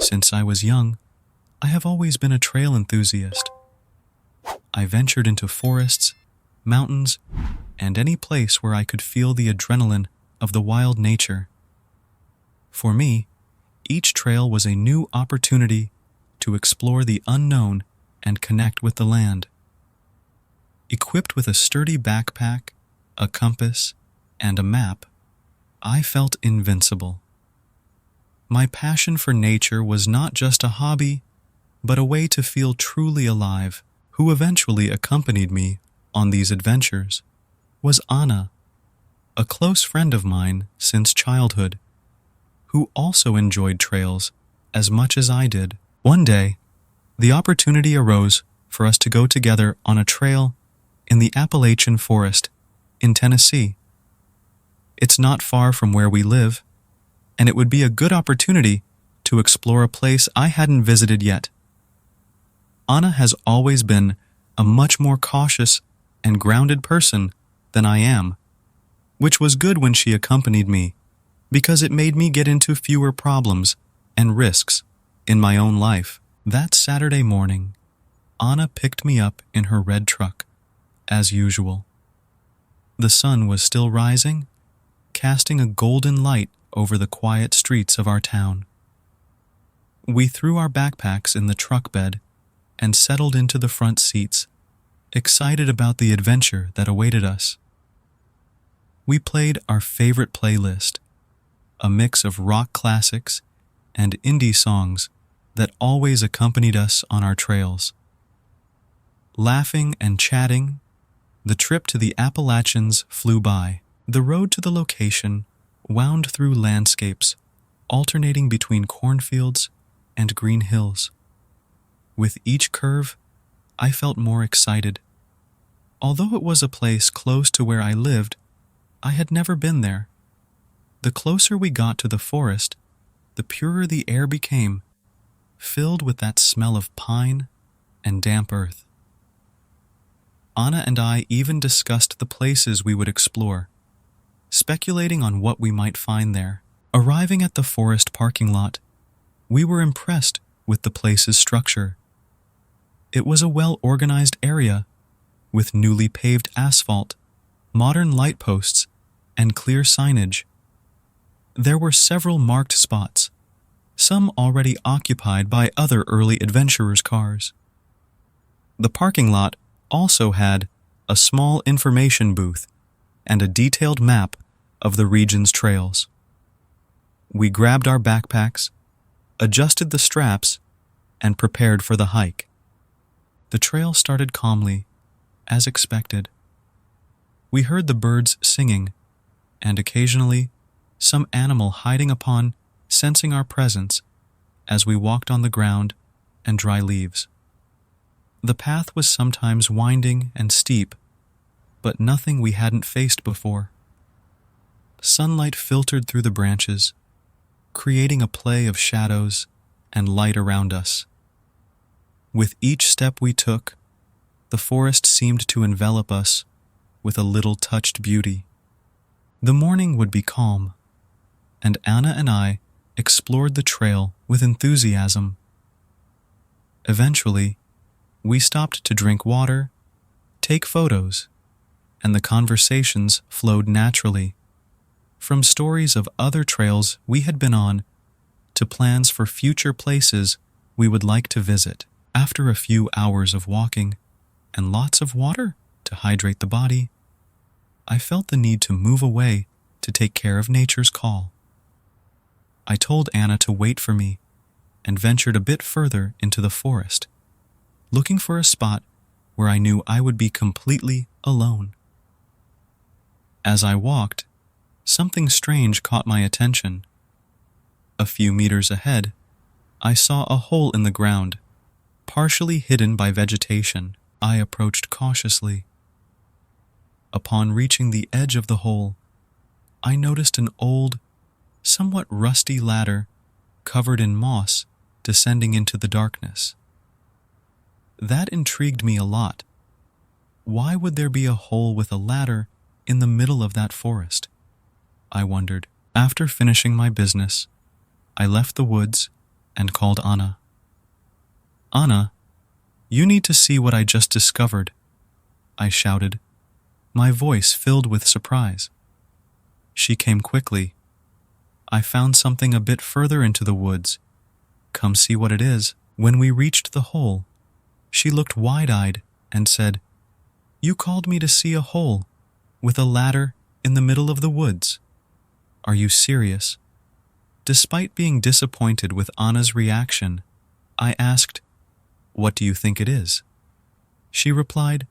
Since I was young, I have always been a trail enthusiast. I ventured into forests, mountains, and any place where I could feel the adrenaline of the wild nature. For me, each trail was a new opportunity to explore the unknown and connect with the land. Equipped with a sturdy backpack, a compass, and a map, I felt invincible. My passion for nature was not just a hobby, but a way to feel truly alive. Who eventually accompanied me on these adventures was Anna, a close friend of mine since childhood, who also enjoyed trails as much as I did. One day, the opportunity arose for us to go together on a trail in the Appalachian Forest in Tennessee. It's not far from where we live, and it would be a good opportunity to explore a place I hadn't visited yet. Anna has always been a much more cautious and grounded person than I am, which was good when she accompanied me, because it made me get into fewer problems and risks in my own life. That Saturday morning, Anna picked me up in her red truck, as usual. The sun was still rising, casting a golden light over the quiet streets of our town. We threw our backpacks in the truck bed and settled into the front seats, excited about the adventure that awaited us. We played our favorite playlist, a mix of rock classics and indie songs that always accompanied us on our trails. Laughing and chatting, the trip to the Appalachians flew by. The road to the location wound through landscapes, alternating between cornfields and green hills. With each curve, I felt more excited. Although it was a place close to where I lived, I had never been there. The closer we got to the forest, the purer the air became, filled with that smell of pine and damp earth. Anna and I even discussed the places we would explore, speculating on what we might find there. Arriving at the forest parking lot, we were impressed with the place's structure. It was a well-organized area with newly paved asphalt, modern light posts, and clear signage. There were several marked spots, some already occupied by other early adventurers' cars. The parking lot also had a small information booth and a detailed map of the region's trails. We grabbed our backpacks, adjusted the straps, and prepared for the hike. The trail started calmly, as expected. We heard the birds singing, and occasionally some animal hiding upon sensing our presence as we walked on the ground and dry leaves. The path was sometimes winding and steep, but nothing we hadn't faced before. Sunlight filtered through the branches, creating a play of shadows and light around us. With each step we took, the forest seemed to envelop us with a little touched beauty. The morning would be calm, and Anna and I explored the trail with enthusiasm. Eventually, we stopped to drink water, take photos, and the conversations flowed naturally, from stories of other trails we had been on to plans for future places we would like to visit. After a few hours of walking and lots of water to hydrate the body, I felt the need to move away to take care of nature's call. I told Anna to wait for me and ventured a bit further into the forest, looking for a spot where I knew I would be completely alone. As I walked, something strange caught my attention. A few meters ahead, I saw a hole in the ground, partially hidden by vegetation. I approached cautiously. Upon reaching the edge of the hole, I noticed an old, somewhat rusty ladder covered in moss descending into the darkness. That intrigued me a lot. Why would there be a hole with a ladder in the middle of that forest? I wondered. After finishing my business, I left the woods and called Anna. "Anna, you need to see what I just discovered," I shouted, my voice filled with surprise. She came quickly. "I found something a bit further into the woods. Come see what it is." When we reached the hole, she looked wide-eyed and said, "You called me to see a hole with a ladder in the middle of the woods. Are you serious?" Despite being disappointed with Anna's reaction, I asked, "What do you think it is?" She replied,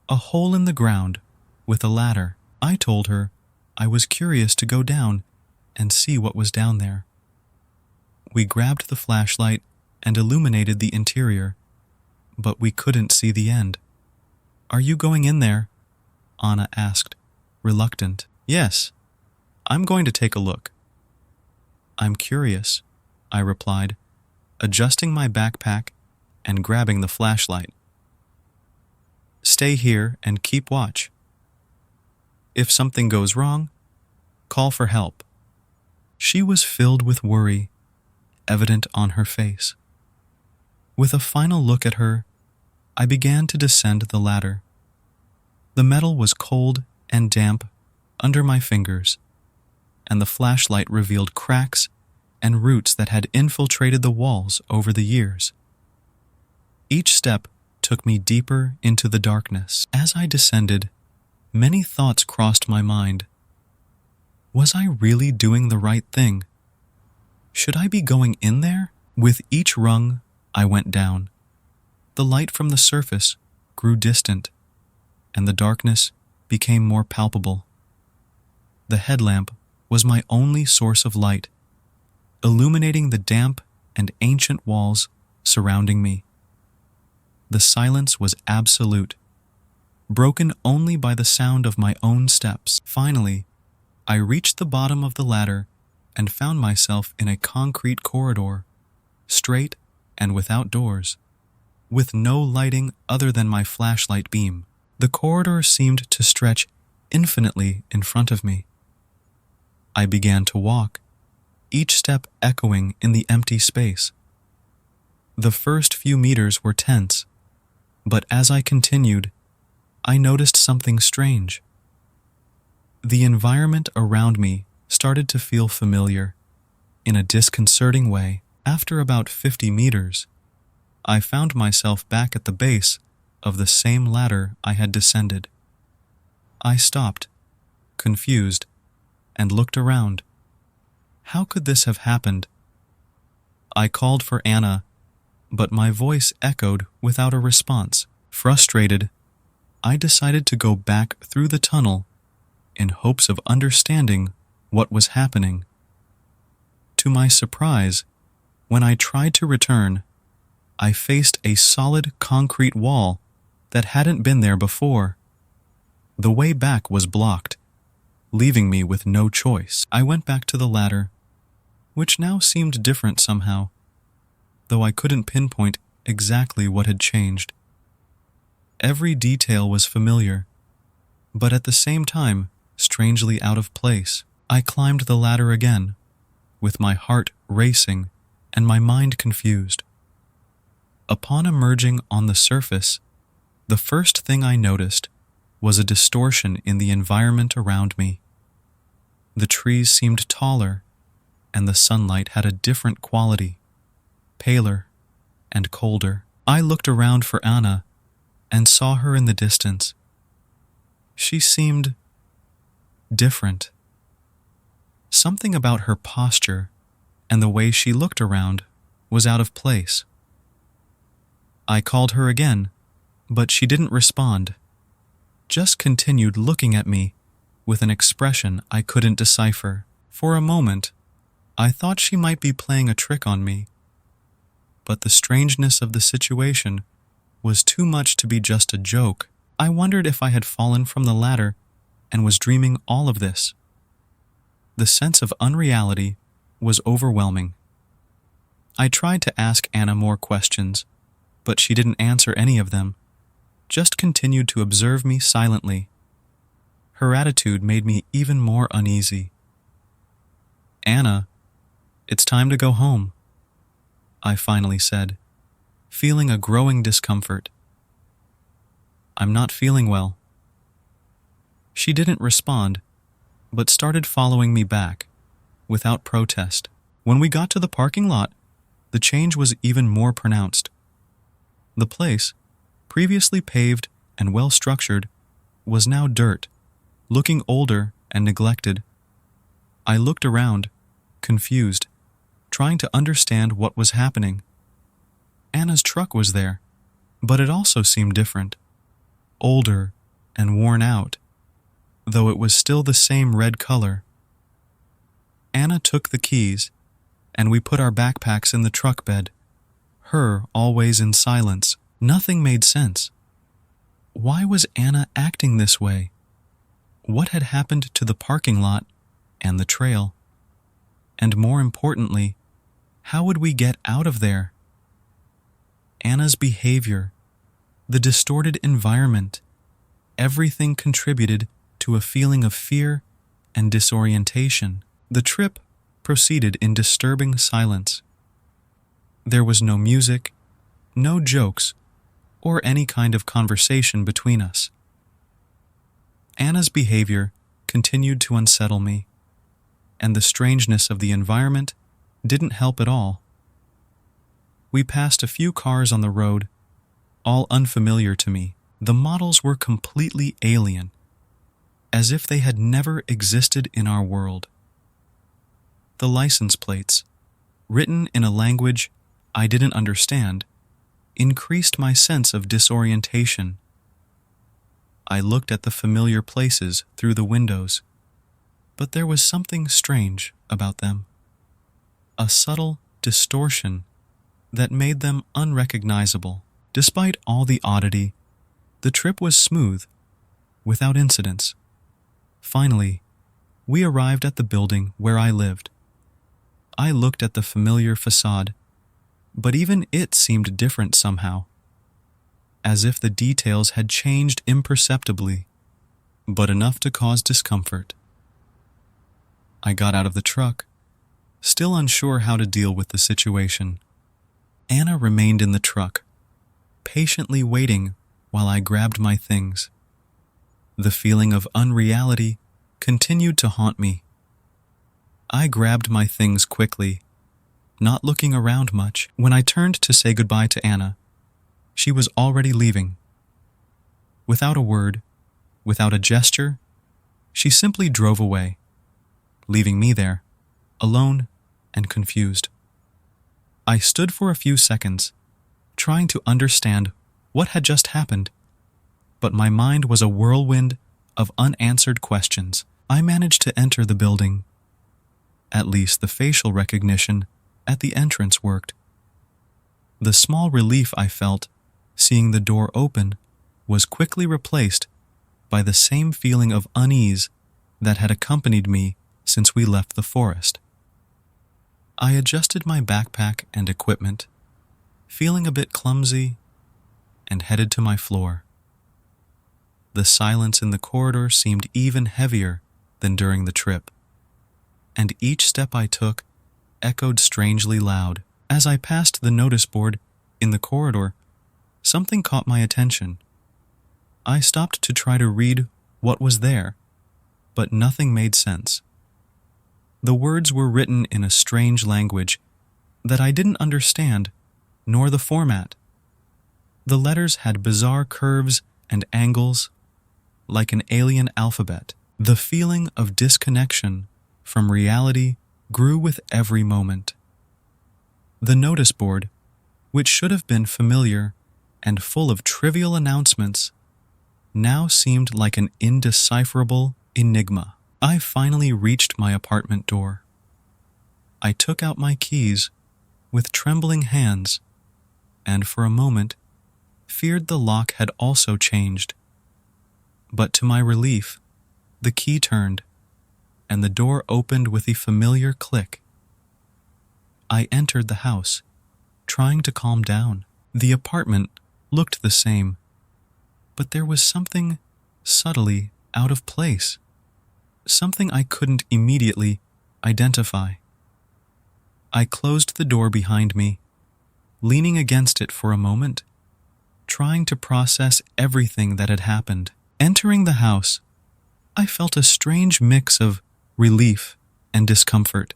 "A hole in the ground with a ladder." I told her I was curious to go down and see what was down there. We grabbed the flashlight and illuminated the interior, but we couldn't see the end. "Are you going in there?" Anna asked, reluctant. "Yes, I'm going to take a look." "I'm curious," I replied, adjusting my backpack and grabbing the flashlight. "Stay here and keep watch. If something goes wrong, call for help." She was filled with worry, evident on her face. With a final look at her, I began to descend the ladder. The metal was cold and damp under my fingers, and the flashlight revealed cracks and roots that had infiltrated the walls over the years. Each step took me deeper into the darkness. As I descended, many thoughts crossed my mind. Was I really doing the right thing? Should I be going in there? With each rung, I went down. The light from the surface grew distant, and the darkness became more palpable. The headlamp was my only source of light, illuminating the damp and ancient walls surrounding me. The silence was absolute, broken only by the sound of my own steps. Finally, I reached the bottom of the ladder and found myself in a concrete corridor, straight and without doors, with no lighting other than my flashlight beam. The corridor seemed to stretch infinitely in front of me. I began to walk, each step echoing in the empty space. The first few meters were tense, but as I continued, I noticed something strange. The environment around me started to feel familiar, in a disconcerting way. After about 50 meters, I found myself back at the base of the same ladder I had descended. I stopped, confused, and looked around. How could this have happened? I called for Anna, but my voice echoed without a response. Frustrated, I decided to go back through the tunnel in hopes of understanding what was happening. To my surprise, when I tried to return, I faced a solid concrete wall that hadn't been there before. The way back was blocked, leaving me with no choice. I went back to the ladder, which now seemed different somehow, though I couldn't pinpoint exactly what had changed. Every detail was familiar, but at the same time, strangely out of place. I climbed the ladder again, with my heart racing and my mind confused. Upon emerging on the surface, the first thing I noticed was a distortion in the environment around me. The trees seemed taller, and the sunlight had a different quality, paler and colder. I looked around for Anna and saw her in the distance. She seemed different. Something about her posture and the way she looked around was out of place. I called her again, but she didn't respond, just continued looking at me with an expression I couldn't decipher. For a moment, I thought she might be playing a trick on me, but the strangeness of the situation was too much to be just a joke. I wondered if I had fallen from the ladder and was dreaming all of this. The sense of unreality was overwhelming. I tried to ask Anna more questions, but she didn't answer any of them, just continued to observe me silently. Her attitude made me even more uneasy. "Anna, it's time to go home." I finally said, feeling a growing discomfort. "I'm not feeling well." She didn't respond, but started following me back, without protest. When we got to the parking lot, the change was even more pronounced. The place, previously paved and well-structured, was now dirt, looking older and neglected. I looked around, confused, trying to understand what was happening. Anna's truck was there, but it also seemed different, older and worn out, though it was still the same red color. Anna took the keys, and we put our backpacks in the truck bed, her always in silence. Nothing made sense. Why was Anna acting this way? What had happened to the parking lot and the trail? And more importantly, how would we get out of there? Anna's behavior, the distorted environment, everything contributed to a feeling of fear and disorientation. The trip proceeded in disturbing silence. There was no music, no jokes, or any kind of conversation between us. Anna's behavior continued to unsettle me, and the strangeness of the environment didn't help at all. We passed a few cars on the road, all unfamiliar to me. The models were completely alien, as if they had never existed in our world. The license plates, written in a language I didn't understand, increased my sense of disorientation. I looked at the familiar places through the windows, but there was something strange about them. A subtle distortion that made them unrecognizable. Despite all the oddity, the trip was smooth, without incidents. Finally, we arrived at the building where I lived. I looked at the familiar facade, but even it seemed different somehow, as if the details had changed imperceptibly, but enough to cause discomfort. I got out of the truck, still unsure how to deal with the situation. Anna remained in the truck, patiently waiting while I grabbed my things. The feeling of unreality continued to haunt me. I grabbed my things quickly, not looking around much. When I turned to say goodbye to Anna, she was already leaving. Without a word, without a gesture, she simply drove away, leaving me there, alone and confused. I stood for a few seconds, trying to understand what had just happened, but my mind was a whirlwind of unanswered questions. I managed to enter the building. At least the facial recognition at the entrance worked. The small relief I felt seeing the door open was quickly replaced by the same feeling of unease that had accompanied me since we left the forest. I adjusted my backpack and equipment, feeling a bit clumsy, and headed to my floor. The silence in the corridor seemed even heavier than during the trip, and each step I took echoed strangely loud. As I passed the notice board in the corridor, something caught my attention. I stopped to try to read what was there, but nothing made sense. The words were written in a strange language that I didn't understand, nor the format. The letters had bizarre curves and angles, like an alien alphabet. The feeling of disconnection from reality grew with every moment. The notice board, which should have been familiar and full of trivial announcements, now seemed like an indecipherable enigma. I finally reached my apartment door. I took out my keys with trembling hands, and for a moment feared the lock had also changed. But to my relief, the key turned, and the door opened with a familiar click. I entered the house, trying to calm down. The apartment looked the same, but there was something subtly out of place, something I couldn't immediately identify. I closed the door behind me leaning against it for a moment, trying to process everything that had happened. Entering the house, I felt a strange mix of relief and discomfort.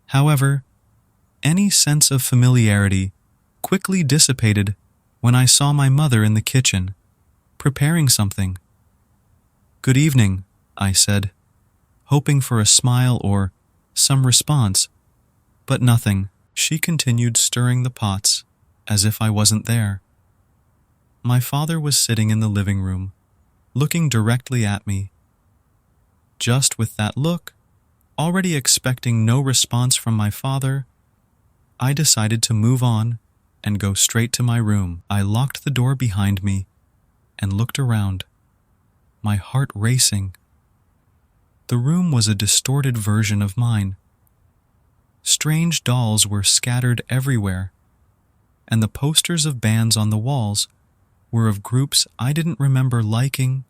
However, any sense of familiarity quickly dissipated when I saw my mother in the kitchen, preparing something. "Good evening," I said, hoping for a smile or some response, but nothing. She continued stirring the pots as if I wasn't there. My father was sitting in the living room, looking directly at me. Just with that look, already expecting no response from my father, I decided to move on and go straight to my room. I locked the door behind me and looked around, my heart racing. The room was a distorted version of mine. Strange dolls were scattered everywhere, and the posters of bands on the walls were of groups I didn't remember liking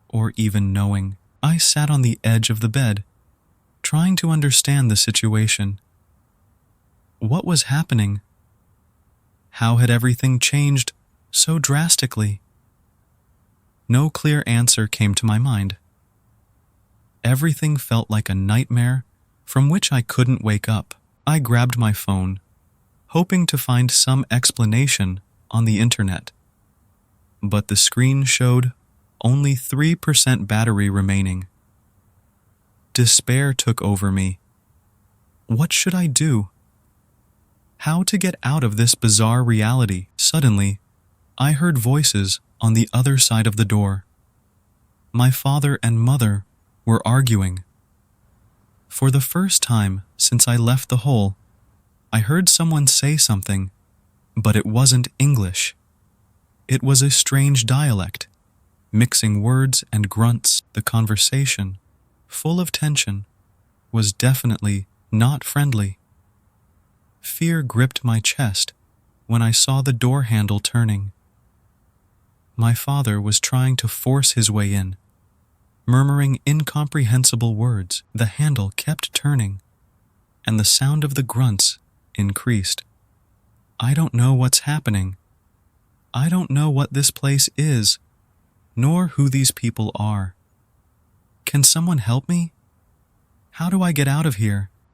or even knowing. I sat on the edge of the bed, trying to understand the situation. What was happening? How had everything changed so drastically? No clear answer came to my mind. Everything felt like a nightmare from which I couldn't wake up. I grabbed my phone, hoping to find some explanation on the internet. But the screen showed only 3% battery remaining. Despair took over me. What should I do? How to get out of this bizarre reality? Suddenly, I heard voices on the other side of the door. My father and mother were arguing. For the first time since I left the hole, I heard someone say something, but it wasn't English. It was a strange dialect, mixing words and grunts. The conversation, full of tension, was definitely not friendly. Fear gripped my chest when I saw the door handle turning. My father was trying to force his way in, murmuring incomprehensible words. The handle kept turning, and the sound of the grunts increased. I don't know what's happening. I don't know what this place is, nor who these people are. Can someone help me? How do I get out of here?